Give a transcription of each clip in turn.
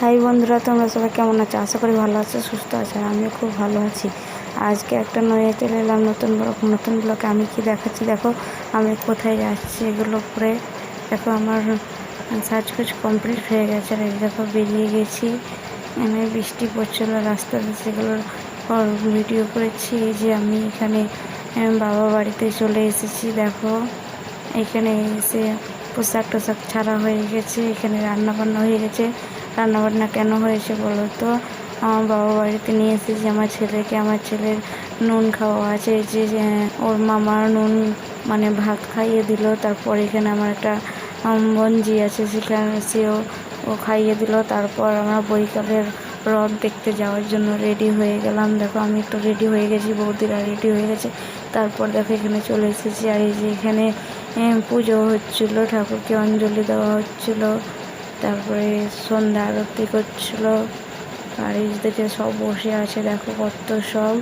High বন্ধুরা, তোমরা সবাই কেমন আছো? আশা করি ভালো আছো, সুস্থ আছো। আর আমিও খুব ভালো আছি। আজকে একটা নয়া চলে এলাম নতুন ব্লগে। আমি কি দেখাচ্ছি দেখো, আমি কোথায় যাচ্ছি এগুলো পরে দেখো। আমার সাজগোজ কমপ্লিট হয়ে গেছে। আর এই দেখো বেরিয়ে গেছি। এখানে বৃষ্টি পড়ছিল রাস্তাতে, সেগুলোর ভিডিও করেছি। এই যে আমি এখানে বাবা বাড়িতে চলে এসেছি। দেখো এখানে এসে পোশাক টোশাক ছাড়া হয়ে গেছে। এখানে রান্নাবান্না হয়ে গেছে। রান্নাবান্না কেন হয়েছে বলো তো? আমার বাবা বাড়িতে নিয়ে এসেছি আমার ছেলেকে। আমার ছেলের নুন খাওয়া আছে, যে ওর মামার নুন মানে ভাত খাইয়ে দিল। তারপর এখানে আমার একটা বঞ্জি আছে, সেখানে ও খাইয়ে দিল। তারপর আমরা বৈকালের রথ দেখতে যাওয়ার জন্য রেডি হয়ে গেলাম। দেখো আমি একটু রেডি হয়ে গেছি, বৌদিরা রেডি হয়ে গেছে। তারপর দেখো এখানে চলে এসেছি। আর এই যে এখানে পুজো হচ্ছিল, ঠাকুরকে অঞ্জলি দেওয়া হচ্ছিল। তারপরে সন্ধ্যা আরতি করছিল। আর এই দিকে সব বসে আছে, দেখো কত সব।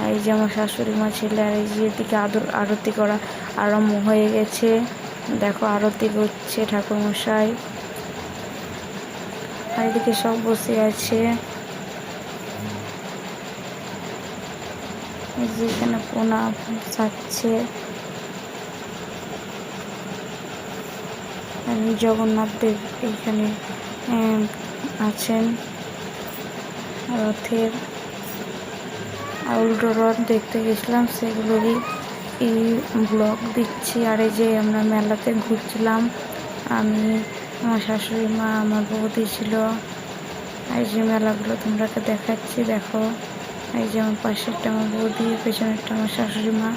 আর এই যে আমার শাশুড়ি মা, ছেলে। আর এই যে এদিকে আরতি করা আরম্ভ হয়ে গেছে। দেখো আরতি করছে ঠাকুরমশাই। আর এদিকে সব বসে আছে। এই যে এখানে পোনা সাজছে। জগন্নাথ দেব এইখানে আছেন রথের। আর উল্টো রথ দেখতে গেছিলাম, সেগুলোরই এই ব্লগ দিচ্ছি। আর এই যে আমরা মেলাতে ঘুরছিলাম, আমি, আমার শাশুড়ি মা, আমার বৌদি ছিল। এই যে মেলাগুলো তোমরাকে দেখাচ্ছি। দেখো এই যে আমার পাশেরটা আমার বৌদি, পেছনেরটা আমার শাশুড়ি মা।